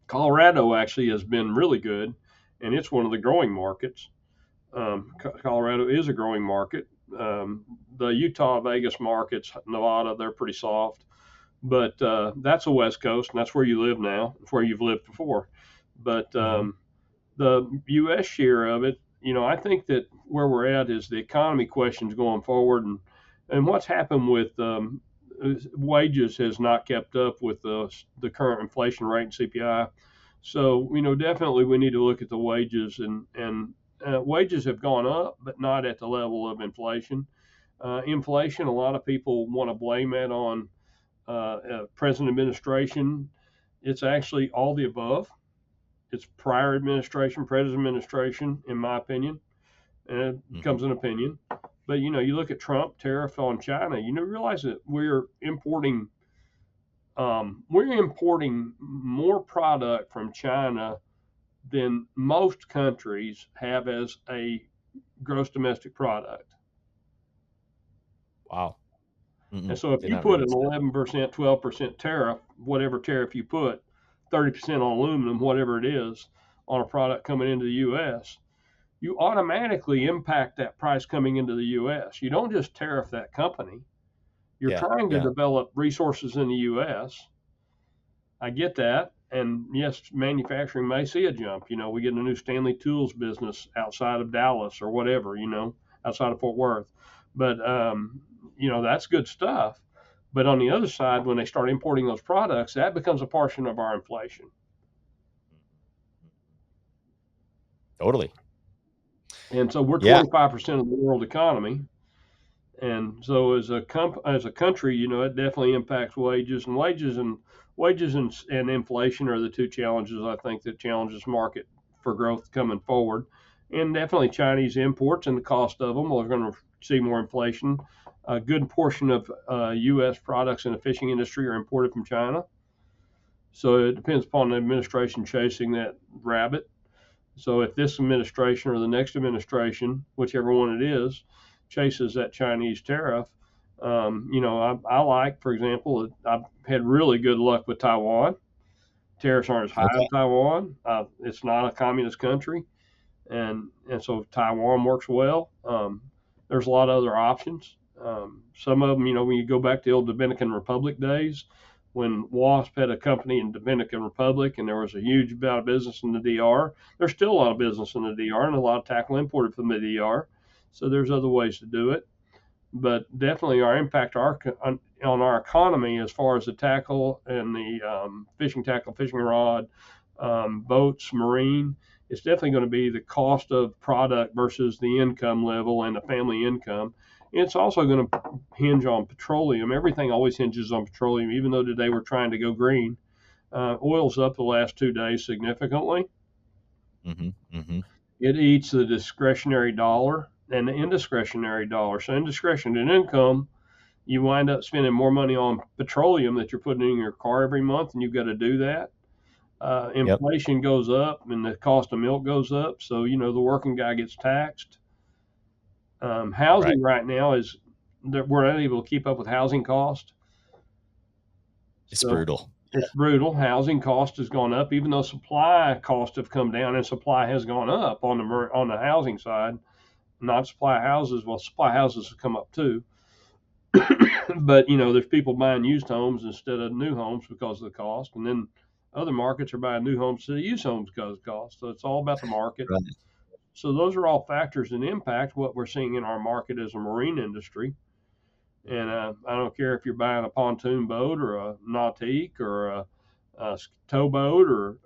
Colorado actually has been really good, and it's one of the growing markets. Colorado is a growing market. The Utah, Vegas markets, Nevada, they're pretty soft. But that's the West Coast, and that's where you live now. It's where you've lived before. But mhm. the U.S. share of it, I think that where we're at is the economy questions going forward, and what's happened with wages has not kept up with the current inflation rate and CPI. So definitely we need to look at the wages and wages have gone up, but not at the level of inflation. Inflation, a lot of people want to blame it on present administration. It's actually all the above. It's prior administration, present administration, in my opinion, and it Hmm. becomes an opinion. But you look at Trump tariff on China. Realize that we're importing more product from China than most countries have as a gross domestic product. Wow. And Mm-mm. so if Did you not put an realize that. 11%, 12% tariff, whatever tariff you put, 30% on aluminum, whatever it is, on a product coming into the U.S., you automatically impact that price coming into the U.S. You don't just tariff that company. You're Yeah. trying to Yeah. develop resources in the U.S. I get that. And yes, manufacturing may see a jump. We get a new Stanley Tools business outside of Dallas or whatever, outside of Fort Worth. But, that's good stuff. But on the other side, when they start importing those products, that becomes a portion of our inflation. Totally. And so we're Yeah. 25% of the world economy. And so as a country, it definitely impacts wages and inflation are the two challenges I think that challenges market for growth coming forward. And definitely Chinese imports and the cost of them are going to see more inflation. A good portion of U.S. products in the fishing industry are imported from China. So it depends upon the administration chasing that rabbit. So if this administration or the next administration, whichever one it is, chases that Chinese tariff, I like, for example, I've had really good luck with Taiwan. Tariffs aren't as high Okay. in Taiwan. It's not a communist country, and so Taiwan works well. There's a lot of other options. Some of them, when you go back to the old Dominican Republic days, when WASP had a company in Dominican Republic and there was a huge amount of business in the DR, there's still a lot of business in the DR and a lot of tackle imported from the DR. So there's other ways to do it. But definitely our impact on our economy as far as the tackle and the fishing tackle, fishing rod, boats, marine, it's definitely going to be the cost of product versus the income level and the family income. It's also going to hinge on petroleum. Everything always hinges on petroleum, even though today we're trying to go green. Oil's up the last 2 days significantly. Hmm. Hmm. It eats the discretionary dollar and the indiscretionary dollar. So, indiscretionary income, you wind up spending more money on petroleum that you're putting in your car every month, and you've got to do that. Yep. Inflation goes up and the cost of milk goes up. So, the working guy gets taxed. Right. Housing right now is that we're unable to keep up with housing cost. It's So brutal. it's brutal. Housing cost has gone up, even though supply costs have come down and supply has gone up on the housing side. Not supply houses. Well, supply houses have come up too. But there's people buying used homes instead of new homes because of the cost, and then other markets are buying new homes instead of used homes because of the cost. So it's all about the market. Right. So those are all factors that impact what we're seeing in our market as a marine industry. And I don't care if you're buying a pontoon boat or a nautique or a towboat or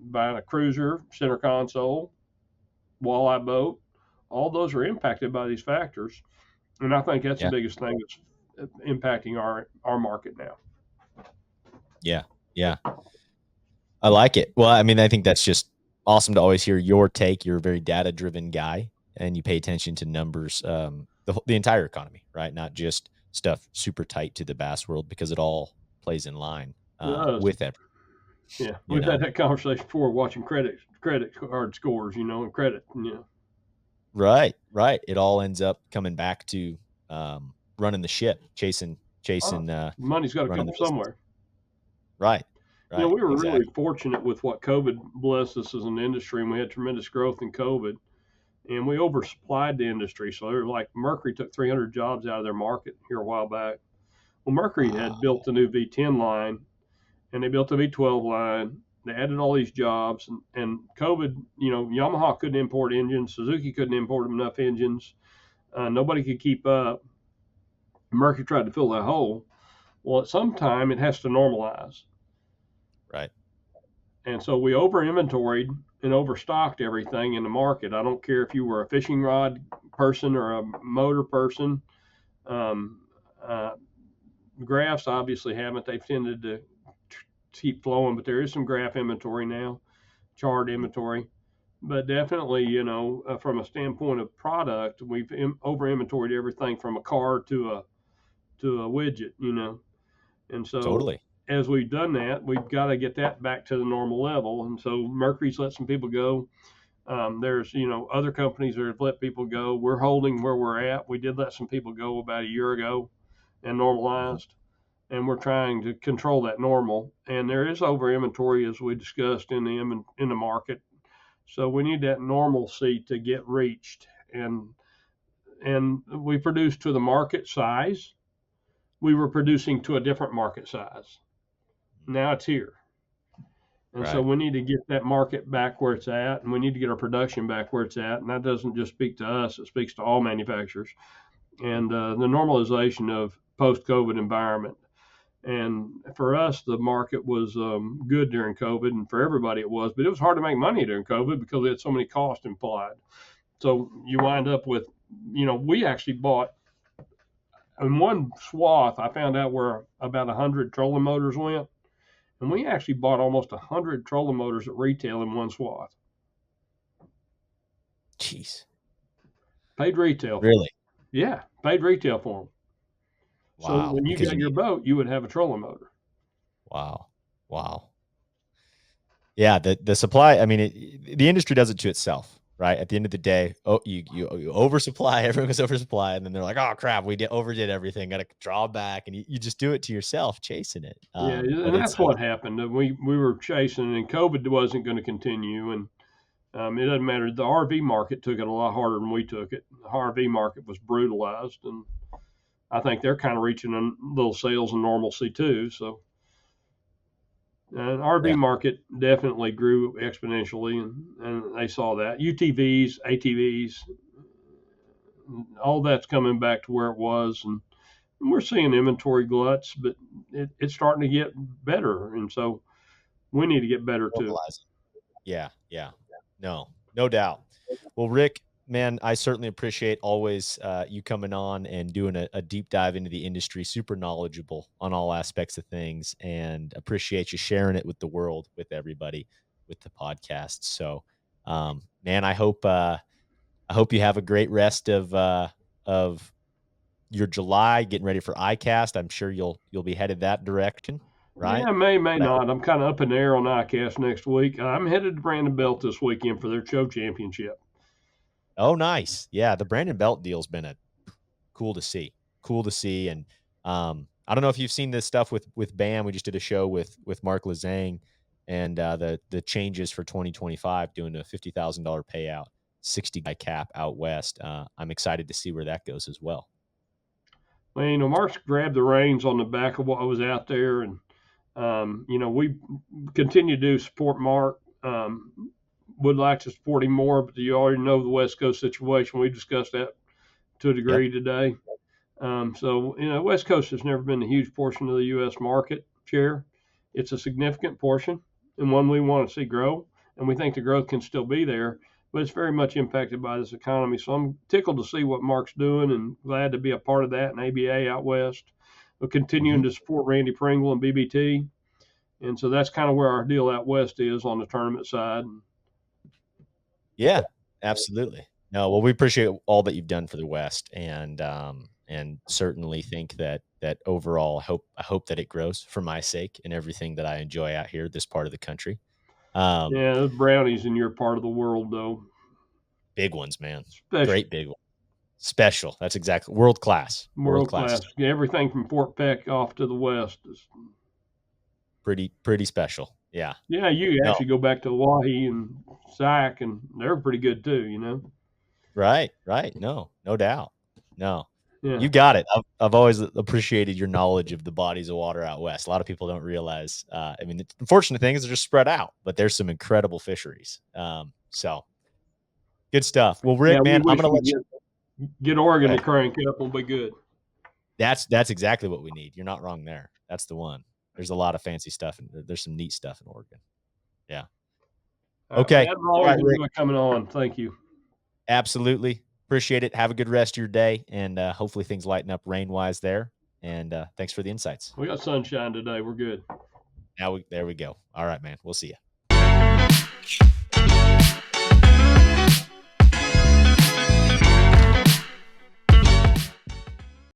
buying a cruiser, center console, walleye boat. All those are impacted by these factors, and I think that's the Yeah. biggest thing that's impacting our market now. Yeah. Yeah. I like it. Well, I mean, I think that's just awesome to always hear your take. You're a very data driven guy and you pay attention to numbers, the entire economy, right? Not just stuff super tight to the bass world because it all plays in line It does. with every, Yeah, you we've had know, that conversation before, watching credit card scores, and credit. right, right. It all ends up coming back to running the ship, Oh, chasing, money's got to running come the from business. somewhere. Right, right, We were really exactly. fortunate with what COVID blessed us as an industry, and we had tremendous growth in COVID, and we oversupplied the industry. So they were like Mercury took 300 jobs out of their market here a while back. Well, Mercury had Wow. built the new V10 line, and they built the V12 line. They added all these jobs, and COVID, Yamaha couldn't import engines, Suzuki couldn't import enough engines, nobody could keep up. Mercury tried to fill that hole. Well, at some time, it has to normalize. Right. And so we over inventoried and overstocked everything in the market. I don't care if you were a fishing rod person or a motor person. Um, uh, Graphs obviously haven't. They've tended to keep flowing, but there is some graph inventory now, chart inventory. But definitely, from a standpoint of product, we've over inventoried everything from a car to a widget, and so Totally. as we've done that, we've got to get that back to the normal level. And so Mercury's let some people go. There's other companies that have let people go. We're holding where we're at. We did let some people go about a year ago and Mhm. normalized, and we're trying to control that normal. And there is over inventory as we discussed in the market. So we need that normalcy to get reached, and we produce to the market size. We were producing to a different market size. Now it's here. And so Right. we need to get that market back where it's at, and we need to get our production back where it's at. And that doesn't just speak to us; it speaks to all manufacturers. And the normalization of post-COVID environment. And for us, the market was good during COVID, and for everybody it was. But it was hard to make money during COVID because it had so many costs implied. So you wind up with, we actually bought in one swath. I found out where about 100 trolling motors went, and we actually bought almost 100 trolling motors at retail in one swath. Jeez. Paid retail for them. Really? Yeah, paid retail for them. So Wow. when you Because got you your need. boat, you would have a trolling motor. Wow. Wow. Yeah, the supply. I mean, the industry does it to itself, right? At the end of the day, oh, you oversupply. Everyone goes oversupply, and then they're like, "Oh crap, we overdid everything. Got to draw back," and you just do it to yourself, chasing it. Yeah, But and it's that's what happened. We were chasing, and COVID wasn't going to continue, and it doesn't matter. The RV market took it a lot harder than we took it. The RV market was brutalized, and I think they're kind of reaching a little sales and normalcy too. So, RV yeah, market definitely grew exponentially, and they saw that. UTVs, ATVs, all that's coming back to where it was, and we're seeing inventory gluts, but it's starting to get better, and so we need to get better too. normalize it. Yeah, yeah. No, no doubt. Well, Rick, man, I certainly appreciate always you coming on and doing a deep dive into the industry, super knowledgeable on all aspects of things, and appreciate you sharing it with the world, with everybody, with the podcast. So, man, I hope you have a great rest of your July, getting ready for ICAST. I'm sure you'll be headed that direction, right? Yeah, may But I hope. not. I'm kind of up in the air on ICAST next week. I'm headed to Brandon Belt this weekend for their show championship. Oh, nice. Yeah, the Brandon Belt deal's been a cool to see. Cool to see. And I don't know if you've seen this stuff with BAM. We just did a show with Mark Lazang and the changes for 2025, doing a $50,000 payout, 60 guy cap out west. I'm excited to see where that goes as well. Well, Mark's grabbed the reins on the back of what was out there, and we continue to support Mark. Would like to support him more, but you already know the West Coast situation. We discussed that to a Yep. degree today. So, West Coast has never been a huge portion of the U.S. market share. It's a significant portion and one we want to see grow, and we think the growth can still be there, but it's very much impacted by this economy. So I'm tickled to see what Mark's doing and glad to be a part of that in ABA out west. We're Hmm. continuing to support Randy Pringle and BBT. And so that's kind of where our deal out west is on the tournament side. Yeah, absolutely. No, well, we appreciate all that you've done for the West, and certainly think that overall, I hope that it grows for my sake and everything that I enjoy out here, this part of the country. Um, Yeah, those brownies in your part of the world, though, Big ones, man. special, Great big one. Special. That's exactly world class. World world class. class. Everything from Fort Peck off to the west is. Pretty special. Yeah. Yeah, you No. actually go back to Hawaii and Sac, and they're pretty good too. Right. Right. No. No doubt. No. Yeah, You got it. I've always appreciated your knowledge of the bodies of water out west. A lot of people don't realize. I mean, the unfortunate thing is they're just spread out, but there's some incredible fisheries. So good stuff. Well, yeah. Rick, We man, I'm wish gonna we let you. get Go Oregon to ahead. crank up. Will be good. That's exactly what we need. You're not wrong there. That's the one. There's a lot of fancy stuff, and there's some neat stuff in Oregon. Yeah. All right, Okay. Pat, I All always right, Rick. enjoy coming on. Thank you. Absolutely. Appreciate it. Have a good rest of your day, and hopefully things lighten up rain wise there. And thanks for the insights. We got sunshine today. We're good. There we go. All right, man. We'll see you.